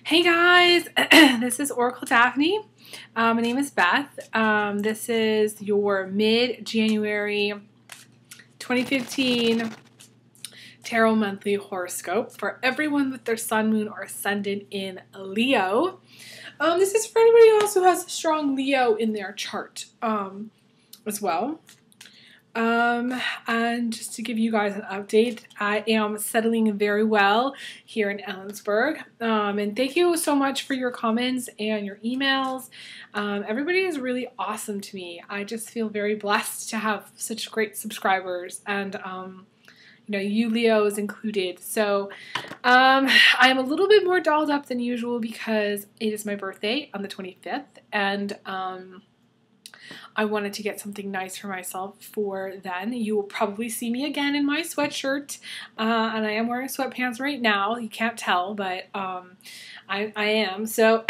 Hey guys, this is Oracle Daphne. My name is Beth. This is your mid-January 2015 Tarot Monthly Horoscope for everyone with their Sun, Moon, or Ascendant in Leo. This is for anybody else who has a strong Leo in their chart as well. And just to give you guys an update, I am settling very well here in Ellensburg. And thank you so much for your comments and your emails. Everybody is really awesome to me. I just feel very blessed to have such great subscribers and, you Leos included. So, I'm a little bit more dolled up than usual because it is my birthday on the 25th and, I wanted to get something nice for myself for then. You will probably see me again in my sweatshirt, and I am wearing sweatpants right now. You can't tell, but I am. So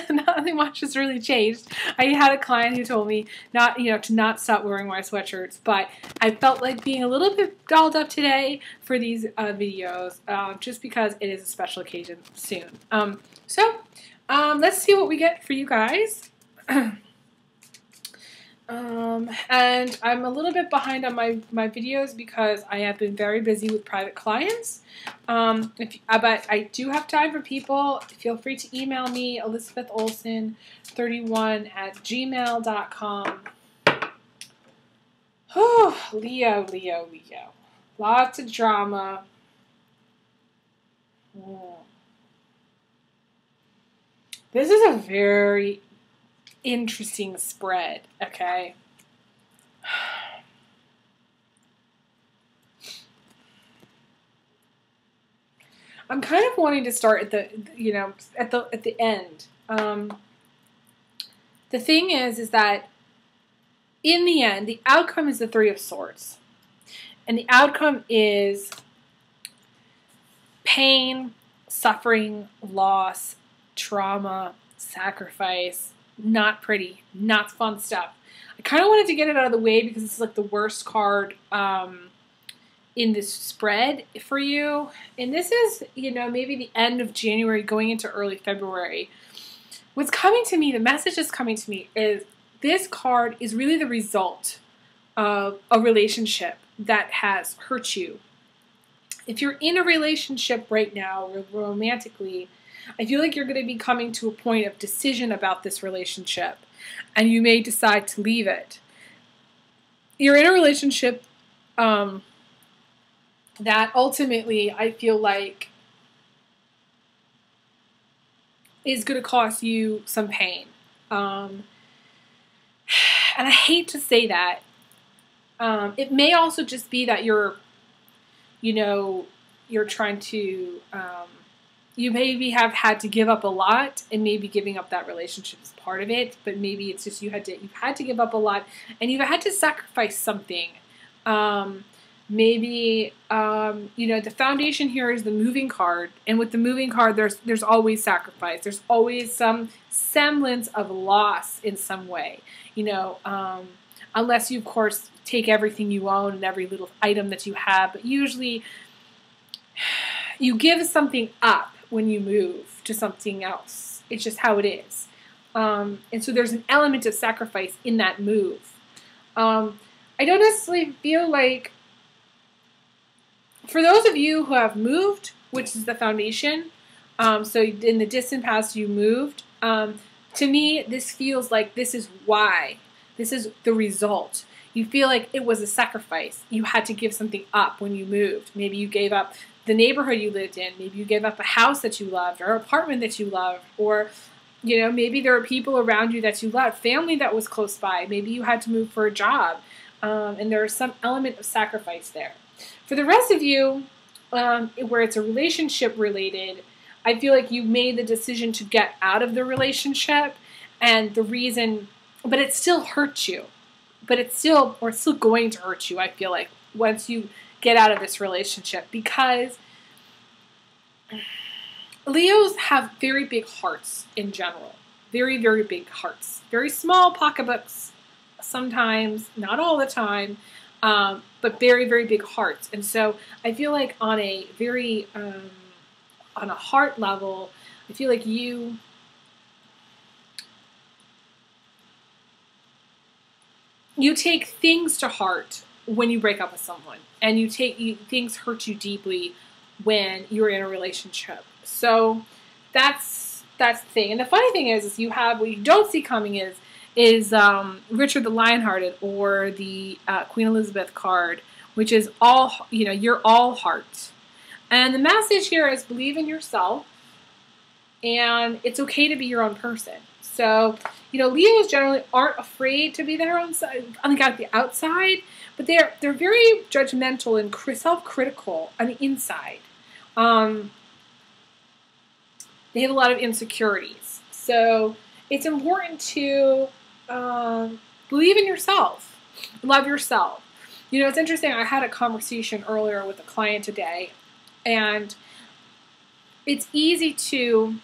nothing much has really changed. I had a client who told me to not stop wearing my sweatshirts, but I felt like being a little bit dolled up today for these videos, just because it is a special occasion soon. Let's see what we get for you guys. And I'm a little bit behind on my videos because I have been very busy with private clients. But I do have time for people. Feel free to email me, elizabetholson31@gmail.com. Oh, Leo. Lots of drama. This is a very interesting spread, okay? I'm kind of wanting to start at the end. The thing is that in the end, the outcome is the Three of Swords. And the outcome is pain, suffering, loss, trauma, sacrifice. Not pretty, not fun stuff. I kind of wanted to get it out of the way because it's like the worst card in this spread for you. And this is, maybe the end of January going into early February. What's coming to me, the message that's coming to me is this card is really the result of a relationship that has hurt you. If you're in a relationship right now, romantically, I feel like you're going to be coming to a point of decision about this relationship, and you may decide to leave it. You're in a relationship that ultimately I feel like is going to cause you some pain. And I hate to say that. It may also just be that you're trying to... you maybe have had to give up a lot, and maybe giving up that relationship is part of it. But maybe it's just you've had to give up a lot, and you've had to sacrifice something. The foundation here is the Moving card, and with the Moving card, there's always sacrifice. There's always some semblance of loss in some way. Unless you of course take everything you own and every little item that you have, but usually you give something up when you move to something else. It's just how it is. And so there's an element of sacrifice in that move. I don't necessarily feel like, for those of you who have moved, which is the foundation, so in the distant past you moved, to me this feels like this is why. This is the result. You feel like it was a sacrifice. You had to give something up when you moved. Maybe you gave up the neighborhood you lived in. Maybe you gave up a house that you loved or an apartment that you loved, or maybe there are people around you that you loved, family that was close by. Maybe you had to move for a job, and there is some element of sacrifice there. For the rest of you, where it's a relationship related, I feel like you made the decision to get out of the relationship, and the reason, but it still hurts you. But it's still going to hurt you, I feel like, once you get out of this relationship, because Leos have very big hearts in general. Very, very big hearts. Very small pocketbooks sometimes, not all the time, but very, very big hearts. And so I feel like on a very, on a heart level, I feel like you take things to heart when you break up with someone, and things hurt you deeply when you're in a relationship. So that's the thing. And the funny thing is what you don't see coming is Richard the Lionhearted, or the Queen Elizabeth card, which is all, you're all heart. And the message here is believe in yourself, and it's okay to be your own person. So, Leos generally aren't afraid to be their own side, on the outside, but they're very judgmental and self-critical on the inside. They have a lot of insecurities. So it's important to believe in yourself, love yourself. It's interesting. I had a conversation earlier with a client today, and it's easy to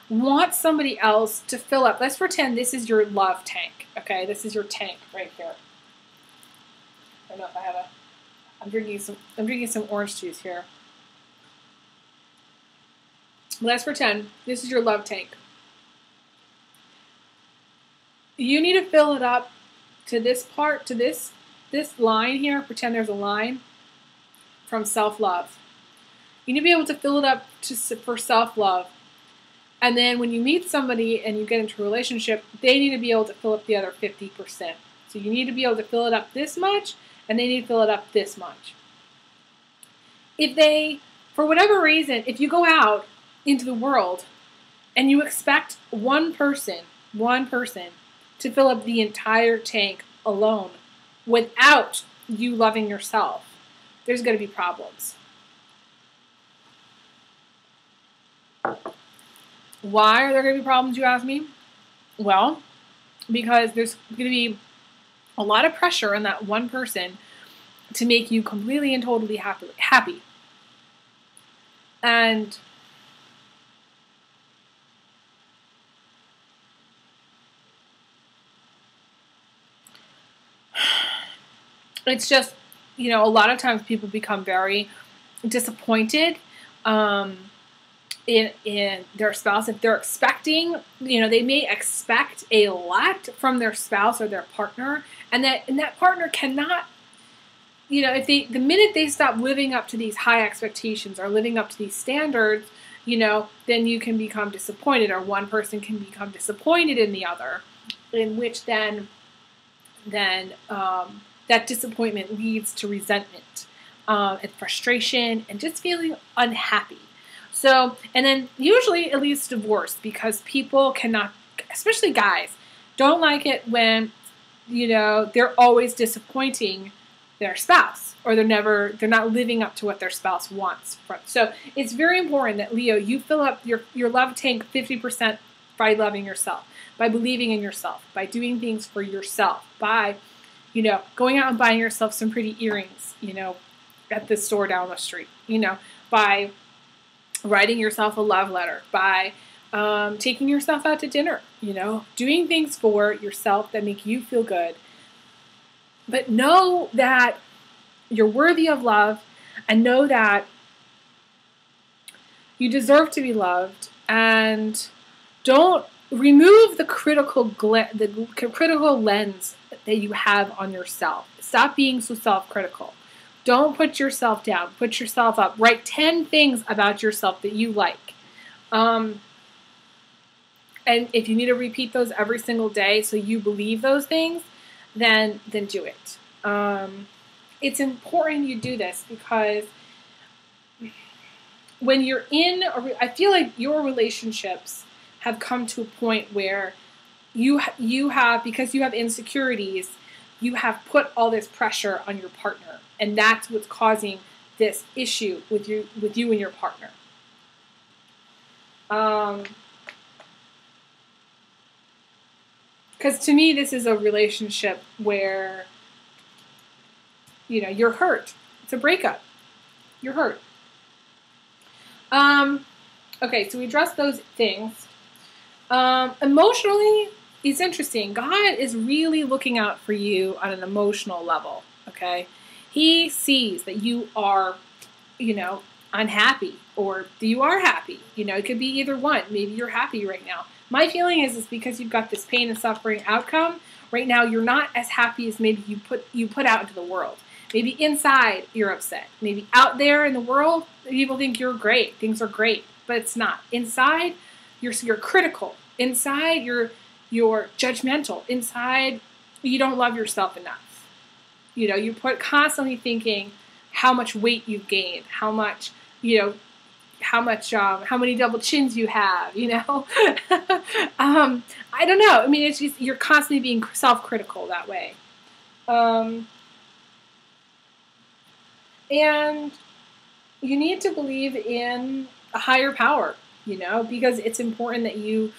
want somebody else to fill up. Let's pretend this is your love tank. Okay, this is your tank right here. I don't know if I have I'm drinking some orange juice here. Let's pretend this is your love tank. You need to fill it up to this part, to this line here. Pretend there's a line from self-love. You need to be able to fill it up for self-love. And then when you meet somebody and you get into a relationship, they need to be able to fill up the other 50%. So you need to be able to fill it up this much, and they need to fill it up this much. If they, for whatever reason, if you go out into the world and you expect one person to fill up the entire tank alone without you loving yourself, there's going to be problems. Why are there going to be problems, you ask me? Well, because there's going to be a lot of pressure on that one person to make you completely and totally happy. And it's just, a lot of times people become very disappointed in their spouse. If they're expecting, they may expect a lot from their spouse or their partner, and that partner cannot, if the minute they stop living up to these high expectations or living up to these standards, then you can become disappointed, or one person can become disappointed in the other, in which then that disappointment leads to resentment and frustration and just feeling unhappy. So, and then usually it leads to divorce, because people cannot, especially guys, don't like it when, they're always disappointing their spouse, or they're not living up to what their spouse wants. So it's very important that, Leo, you fill up your love tank 50% by loving yourself, by believing in yourself, by doing things for yourself, by, going out and buying yourself some pretty earrings, at the store down the street, by writing yourself a love letter, by taking yourself out to dinner, doing things for yourself that make you feel good. But know that you're worthy of love, and know that you deserve to be loved, and don't remove the critical lens that you have on yourself. Stop being so self-critical. Don't put yourself down. Put yourself up. Write 10 things about yourself that you like. And if you need to repeat those every single day so you believe those things, then do it. It's important you do this, because when you're in, I feel like your relationships have come to a point where you have, because you have insecurities, you have put all this pressure on your partner, and that's what's causing this issue with you and your partner. Because to me, this is a relationship where, you're hurt. It's a breakup. You're hurt. Okay, so we addressed those things. Emotionally, it's interesting. God is really looking out for you on an emotional level, okay? He sees that you are, unhappy or you are happy. You know, it could be either one. Maybe you're happy right now. My feeling is because you've got this pain and suffering outcome, right now you're not as happy as maybe you put out into the world. Maybe inside you're upset. Maybe out there in the world, people think you're great. Things are great, but it's not. Inside, you're critical. Inside, you're judgmental. Inside, you don't love yourself enough. You know, you constantly thinking how much weight you've gained, how much, you know, how many double chins you have, you know. I don't know. I mean, it's just you're constantly being self-critical that way. And you need to believe in a higher power, you know, because it's important that you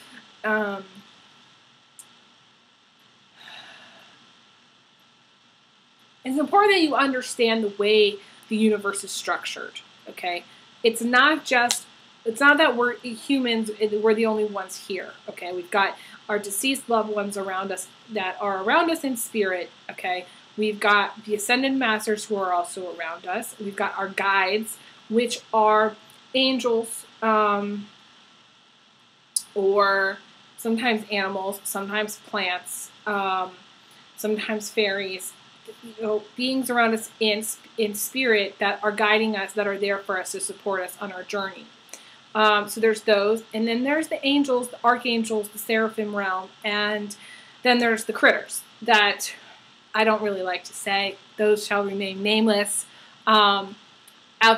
it's important that you understand the way the universe is structured, okay? It's not that we're humans, we're the only ones here, okay? We've got our deceased loved ones around us that are around us in spirit, okay? We've got the ascended masters who are also around us. We've got our guides, which are angels, or sometimes animals, sometimes plants, sometimes fairies, you know, beings around us in spirit that are guiding us, that are there for us to support us on our journey. So there's those, and then there's the angels, the archangels, the seraphim realm, and then there's the critters that I don't really like to say. Those shall remain nameless out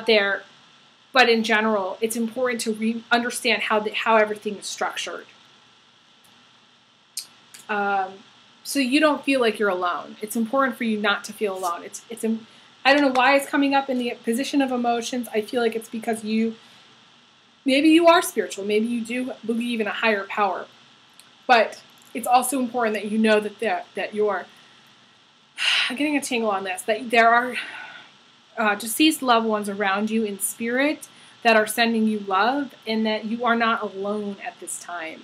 there. But in general, it's important to understand how everything is structured. So you don't feel like you're alone. It's important for you not to feel alone. I don't know why it's coming up in the position of emotions. I feel like it's because maybe you are spiritual. Maybe you do believe in a higher power. But it's also important that you know that you're, I'm getting a tingle on this, that there are deceased loved ones around you in spirit that are sending you love, and that you are not alone at this time.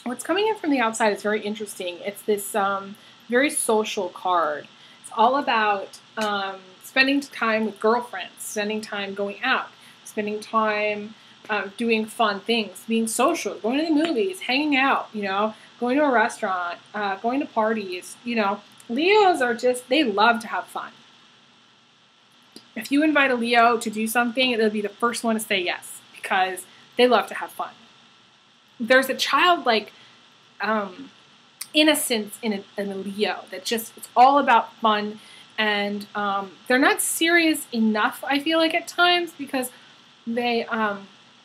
What's coming in from the outside is very interesting. It's this very social card. It's all about spending time with girlfriends, spending time going out, spending time doing fun things, being social, going to the movies, hanging out, you know, going to a restaurant, going to parties. You know, Leos are they love to have fun. If you invite a Leo to do something, it'll be the first one to say yes, because they love to have fun. There's a childlike innocence in a Leo that it's all about fun, and they're not serious enough, I feel like, at times, because their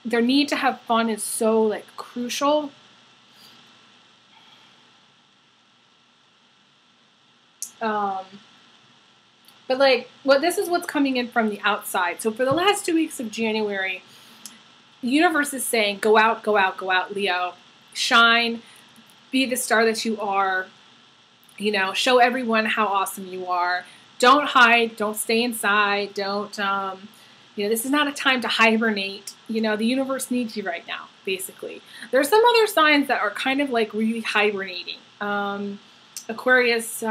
need to have fun is so like crucial. But like, this is what's coming in from the outside. So for the last 2 weeks of January, the universe is saying, go out, go out, go out, Leo. Shine. Be the star that you are. You know, show everyone how awesome you are. Don't hide. Don't stay inside. Don't, you know, this is not a time to hibernate. You know, the universe needs you right now, basically. There's some other signs that are kind of like really hibernating. Aquarius,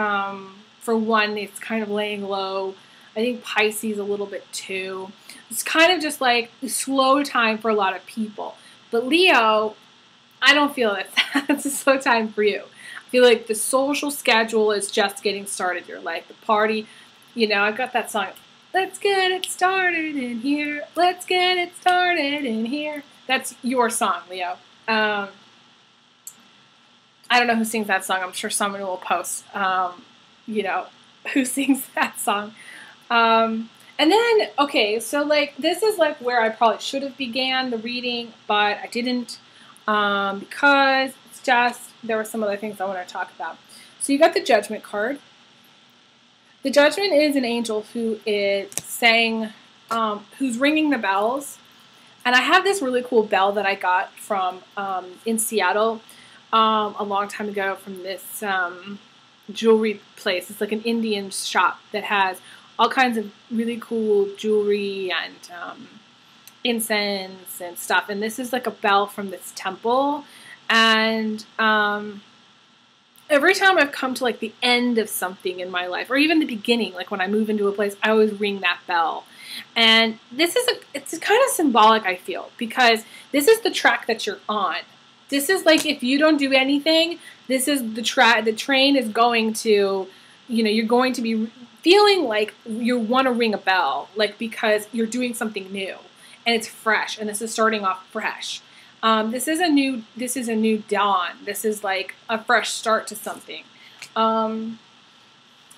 for one, it's kind of laying low. I think Pisces a little bit too. It's kind of just like a slow time for a lot of people. But Leo, I don't feel that's a slow time for you. I feel like the social schedule is just getting started. You're like the party. You know, I've got that song, let's get it started in here. Let's get it started in here. That's your song, Leo. I don't know who sings that song. I'm sure someone will post, you know, who sings that song. And then, okay, so like this is like where I probably should have began the reading, but I didn't, because it's just, there were some other things I want to talk about. So you got the Judgment card. The Judgment is an angel who is saying, who's ringing the bells. And I have this really cool bell that I got from, in Seattle, a long time ago from this, jewelry place. It's like an Indian shop that has all kinds of really cool jewelry and incense and stuff. And this is like a bell from this temple. And every time I've come to like the end of something in my life, or even the beginning, like when I move into a place, I always ring that bell. And it's kind of symbolic, I feel, because this is the track that you're on. This is like, if you don't do anything, this is the track. The train is going to, you're going to be feeling like you want to ring a bell, like, because you're doing something new and it's fresh, and this is starting off fresh. This is a new dawn. This is like a fresh start to something. It's gonna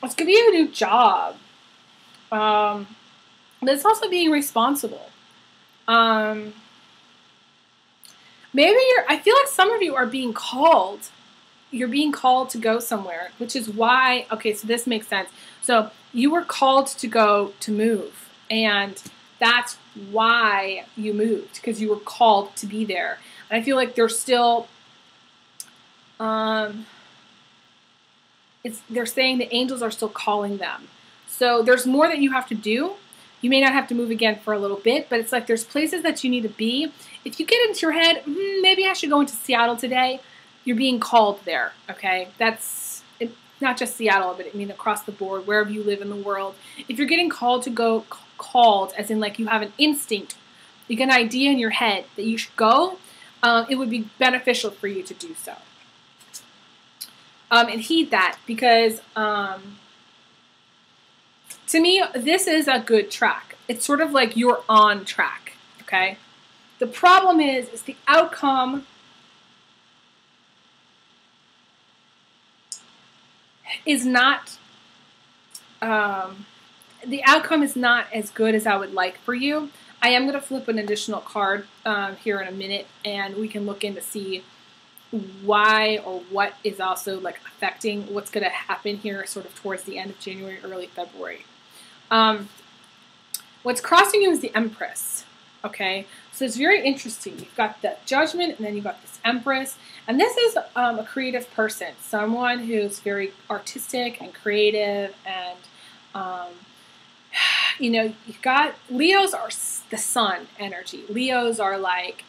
be a new job. But it's also being responsible. Maybe I feel like some of you are being called. You're being called to go somewhere, which is why, okay, so this makes sense. So you were called to go to move, and that's why you moved, because you were called to be there. And I feel like there's still, they're saying the angels are still calling them. So there's more that you have to do. You may not have to move again for a little bit, but it's like there's places that you need to be. If you get into your head, maybe I should go into Seattle today, you're being called there, okay? That's not just Seattle, but I mean across the board, wherever you live in the world. If you're getting called to go, called as in like you have an instinct, you get an idea in your head that you should go, it would be beneficial for you to do so. And heed that, because to me, this is a good track. It's sort of like you're on track, okay? The problem is the outcome is not, the outcome is not as good as I would like for you. I am going to flip an additional card here in a minute, and we can look in to see why or what is also like affecting what's going to happen here sort of towards the end of January, early February. What's crossing you is the Empress, okay? So it's very interesting. You've got the Judgment, and then you've got this Empress. And this is a creative person, someone who's very artistic and creative, and you've got Leos are the sun energy. Leos are like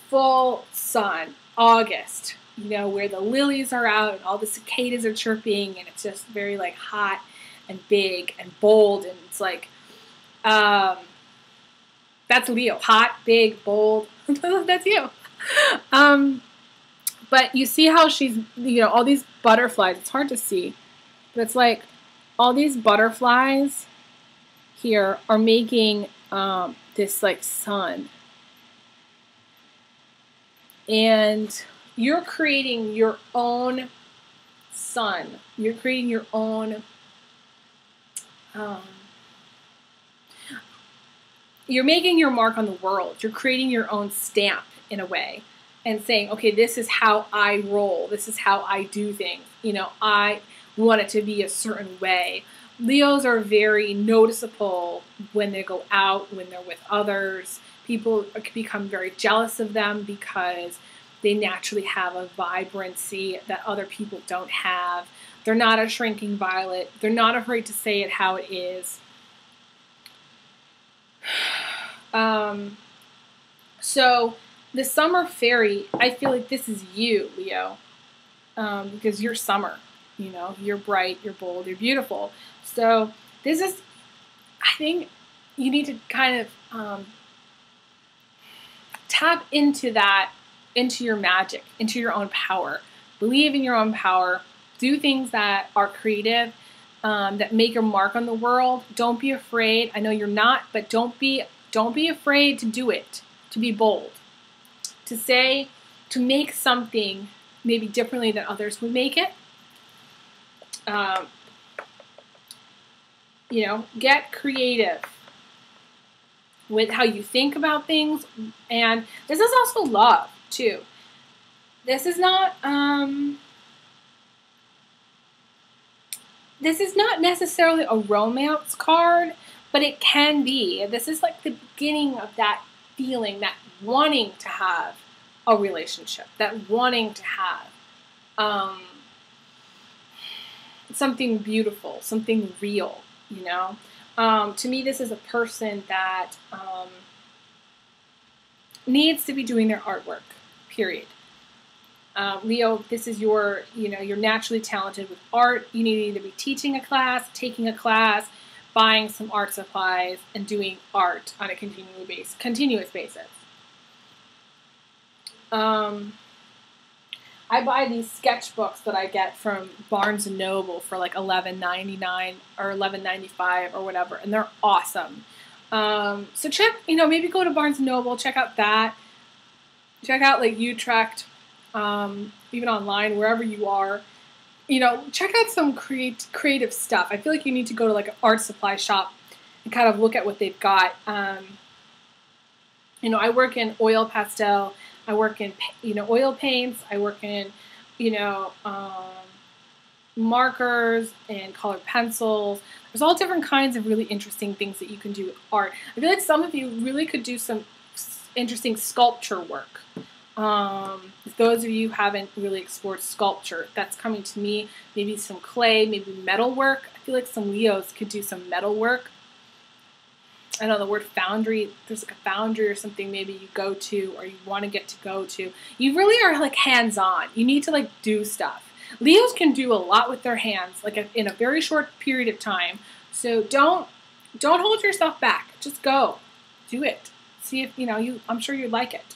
full sun, August, where the lilies are out and all the cicadas are chirping, and it's just very like hot and big and bold, and it's like that's Leo, hot, big, bold. That's you. But you see how she's, all these butterflies. It's hard to see, but it's like all these butterflies here are making this like sun. And you're creating your own sun. You're creating your own, you're making your mark on the world. You're creating your own stamp in a way, and saying, okay, this is how I roll. This is how I do things. I want it to be a certain way. Leos are very noticeable when they go out, when they're with others. People become very jealous of them because they naturally have a vibrancy that other people don't have. They're not a shrinking violet. They're not afraid to say it how it is. So the summer fairy, I feel like this is you, Leo, because you're summer. You're bright, you're bold, you're beautiful. So this is, I think you need to kind of tap into that, into your magic, into your own power. Believe in your own power. Do things that are creative, that make your mark on the world. Don't be afraid. I know you're not, but don't be afraid to do it, to be bold, to say, to make something maybe differently than others would make it. Get creative with how you think about things. And this is also love, too. This is not necessarily a romance card, but it can be. This is like the beginning of that feeling, that wanting to have a relationship, that wanting to have something beautiful, something real, To me, this is a person that needs to be doing their artwork, period. Leo, this is your, you're naturally talented with art. You need to either be teaching a class, taking a class, buying some art supplies, and doing art on a continuous basis. I buy these sketchbooks that I get from Barnes & Noble for like $11.99 or $11.95 or whatever, and they're awesome. So check, maybe go to Barnes & Noble, check out that. Check out like Utrecht, even online, wherever you are. Check out some creative stuff. I feel like you need to go to like an art supply shop and kind of look at what they've got. I work in oil pastel. I work in, oil paints. I work in, markers and colored pencils. There's all different kinds of really interesting things that you can do with art. I feel like some of you really could do some interesting sculpture work. Those of you who haven't really explored sculpture, that's coming to me. Maybe some clay, maybe metal work. I feel like some Leos could do some metal work. I know the word foundry, there's like a foundry or something maybe you go to or you want to get to go to. You really are like hands-on. You need to like do stuff. Leos can do a lot with their hands, like in a very short period of time. So don't hold yourself back. Just go. Do it. See if, I'm sure you'd like it.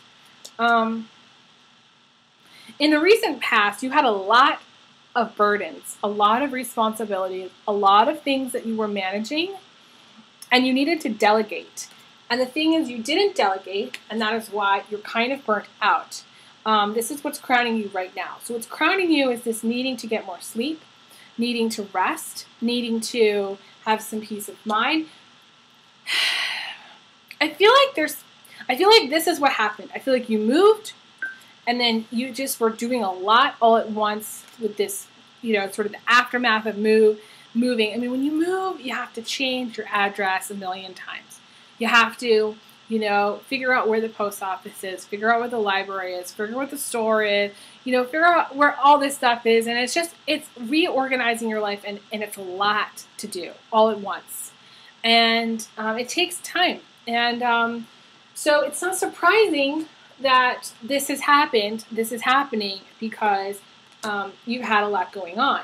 In the recent past, you had a lot of burdens, a lot of responsibilities, a lot of things that you were managing, and you needed to delegate. And the thing is, you didn't delegate, and that is why you're kind of burnt out. This is what's crowning you right now. So what's crowning you is this needing to get more sleep, needing to rest, needing to have some peace of mind. I feel like this is what happened. I feel like you moved, and then you just were doing a lot all at once with this, sort of the aftermath of moving. I mean, when you move, you have to change your address a million times. You have to, figure out where the post office is, figure out where the library is, figure out what the store is, figure out where all this stuff is. And it's reorganizing your life, and it's a lot to do all at once. And it takes time. And so it's not surprising that this has happened. This is happening because you've had a lot going on.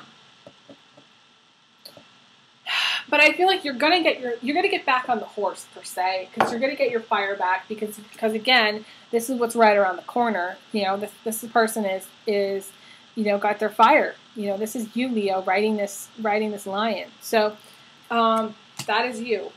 But I feel like you're gonna get back on the horse per se, because you're gonna get your fire back because again, this is what's right around the corner. This person is got their fire. This is you, Leo, riding this lion. So that is you.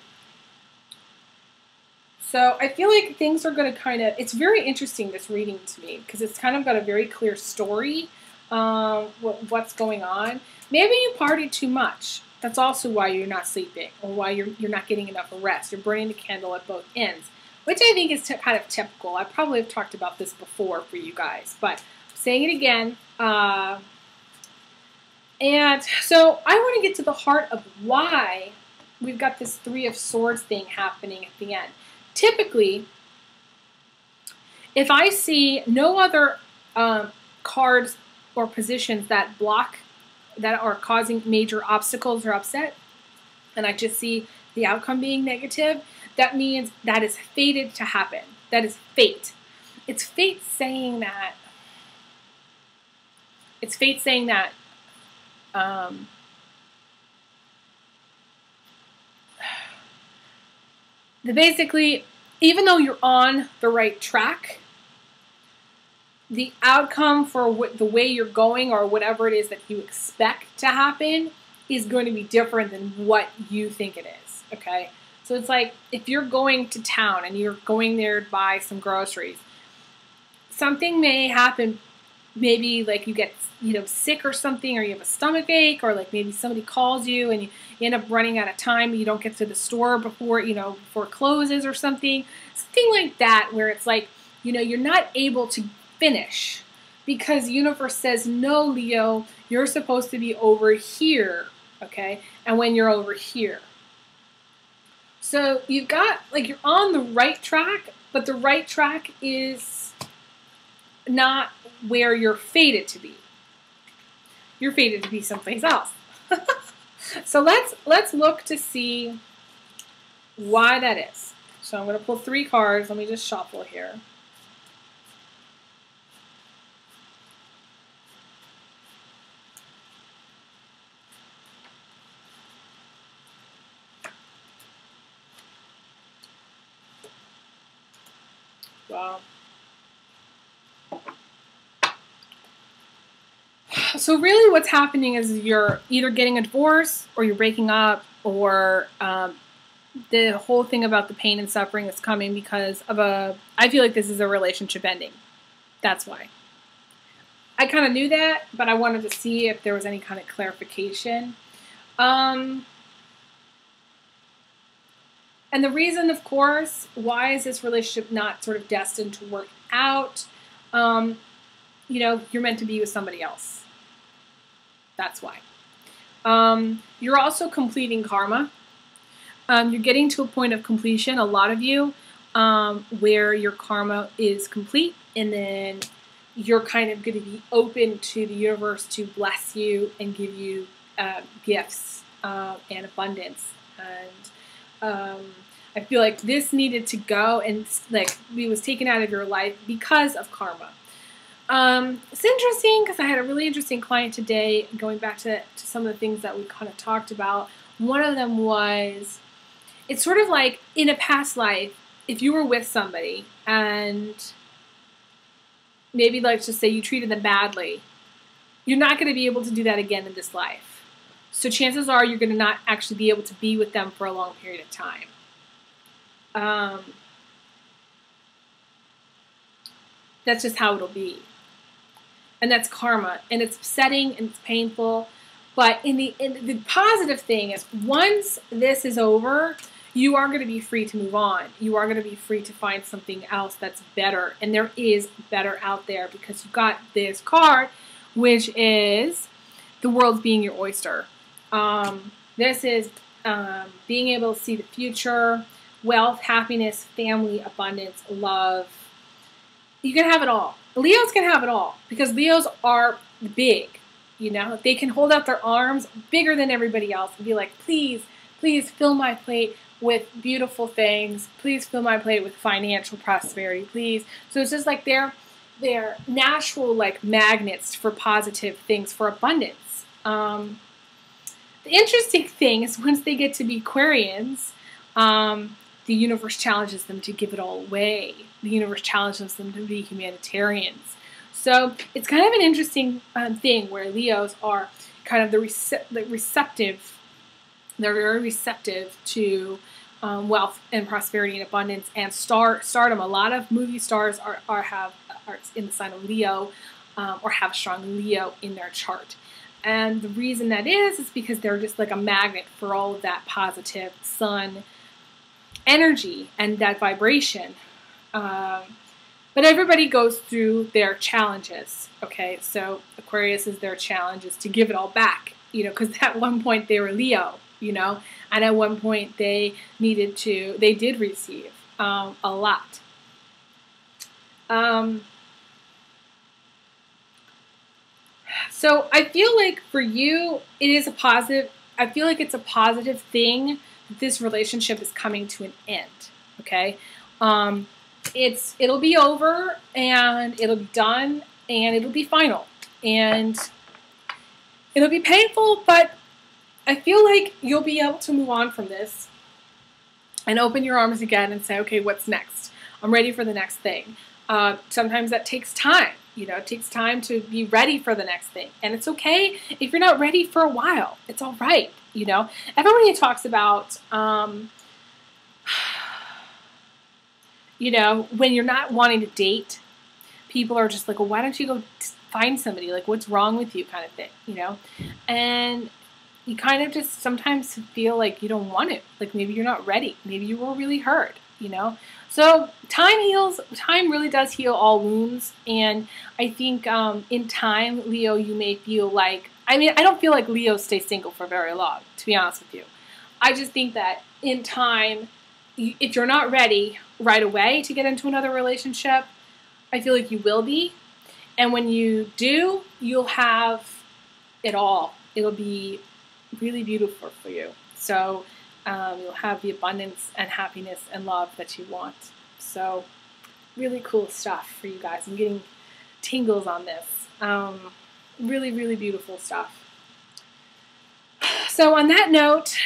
So I feel like things are going to it's very interesting, this reading to me, because it's kind of got a very clear story, what's going on. Maybe you partied too much. That's also why you're not sleeping, or why you're not getting enough rest. You're burning the candle at both ends, which I think is kind of typical. I probably have talked about this before for you guys, but I'm saying it again. And so I want to get to the heart of why we've got this Three of Swords thing happening at the end. Typically, if I see no other cards or positions that are causing major obstacles or upset, and I just see the outcome being negative, that means that is fated to happen. That is fate. It's fate saying that. It's fate saying that. Basically, even though you're on the right track, the outcome for the way you're going, or whatever it is that you expect to happen, is going to be different than what you think it is, okay? So it's like, if you're going to town and you're going there to buy some groceries, something may happen. Maybe like you get sick or something, or you have a stomach ache, or like maybe somebody calls you and you end up running out of time. You don't get to the store before before it closes or something like that, where it's like you're not able to finish because the universe says, no, Leo, you're supposed to be over here, okay? And when you're over here, so you've got you're on the right track, but the right track is not where you're fated to be. You're fated to be someplace else. So let's look to see why that is. So I'm going to pull 3 cards. Let me just shuffle here. Wow. So really what's happening is you're either getting a divorce or you're breaking up, or the whole thing about the pain and suffering is coming because of I feel like this is a relationship ending. That's why. I kind of knew that, but I wanted to see if there was any kind of clarification. And the reason, of course, why is this relationship not sort of destined to work out? You know, you're meant to be with somebody else. That's why. You're also completing karma. You're getting to a point of completion, a lot of you, where your karma is complete, and then you're kind of going to be open to the universe to bless you and give you gifts and abundance. And I feel like this needed to go, and like it was taken out of your life because of karma. It's interesting because I had a really interesting client today, going back to some of the things that we kind of talked about. One of them was, it's sort of like in a past life, if you were with somebody and maybe let's just say you treated them badly, you're not going to be able to do that again in this life. So chances are you're going to not actually be able to be with them for a long period of time. That's just how it'll be. And that's karma. And it's upsetting and it's painful. But the positive thing is, once this is over, you are going to be free to move on. You are going to be free to find something else that's better. And there is better out there because you've got this card, which is the world's being your oyster. This is being able to see the future, wealth, happiness, family, abundance, love. You can have it all. Leos can have it all because Leos are big. You know, they can hold out their arms bigger than everybody else and be like, please, please fill my plate with beautiful things. Please fill my plate with financial prosperity, please. So it's just like they're natural like magnets for positive things, for abundance. The interesting thing is once they get to be Aquarians, the universe challenges them to give it all away. The universe challenges them to be humanitarians. So it's kind of an interesting thing where Leos are kind of the receptive. They're very receptive to wealth and prosperity and abundance and stardom. A lot of movie stars are in the sign of Leo or have strong Leo in their chart. And the reason that is because they're just like a magnet for all of that positive sun energy and that vibration. But everybody goes through their challenges, okay? So Aquarius is their challenge is to give it all back, you know, because at one point they were Leo, you know, and at one point they did receive a lot. So I feel like for you, it is a positive, I feel like it's a positive thing that this relationship is coming to an end, okay? It'll be over and it'll be done and it'll be final and it'll be painful, but I feel like you'll be able to move on from this and open your arms again and say, okay, what's next? I'm ready for the next thing. Sometimes that takes time. You know, it takes time to be ready for the next thing. And it's okay if you're not ready for a while. It's all right. You know, everybody talks about, you know, when you're not wanting to date, people are just like, well, why don't you go find somebody? Like, what's wrong with you kind of thing, you know? And you kind of just sometimes feel like you don't want it. Like maybe you're not ready. Maybe you were really hurt, you know? So time heals. Time really does heal all wounds. And I think in time, Leo, you may feel like, I mean, I don't feel like Leo stays single for very long, to be honest with you. I just think that in time, if you're not ready right away to get into another relationship, I feel like you will be. And when you do, you'll have it all. It'll be really beautiful for you. So you'll have the abundance and happiness and love that you want. So really cool stuff for you guys. I'm getting tingles on this. Really, really beautiful stuff. So on that note,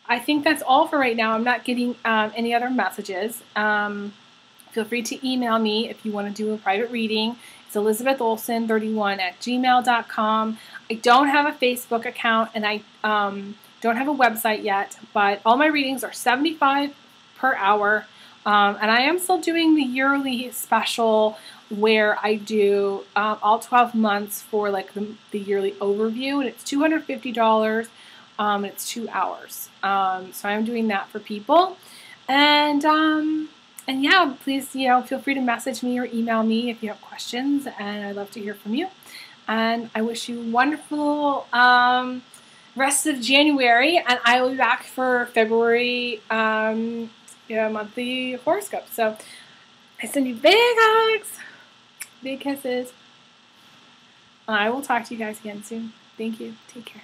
I think that's all for right now. I'm not getting any other messages. Feel free to email me if you want to do a private reading. It's elizabetholson31@gmail.com. I don't have a Facebook account, and I don't have a website yet, but all my readings are $75 per hour. And I am still doing the yearly special where I do all 12 months for like the yearly overview, and it's $250. It's 2 hours. So I'm doing that for people. And yeah, please, feel free to message me or email me if you have questions, and I'd love to hear from you. And I wish you a wonderful rest of January, and I will be back for February monthly horoscope. So I send you big hugs, big kisses. I will talk to you guys again soon. Thank you. Take care.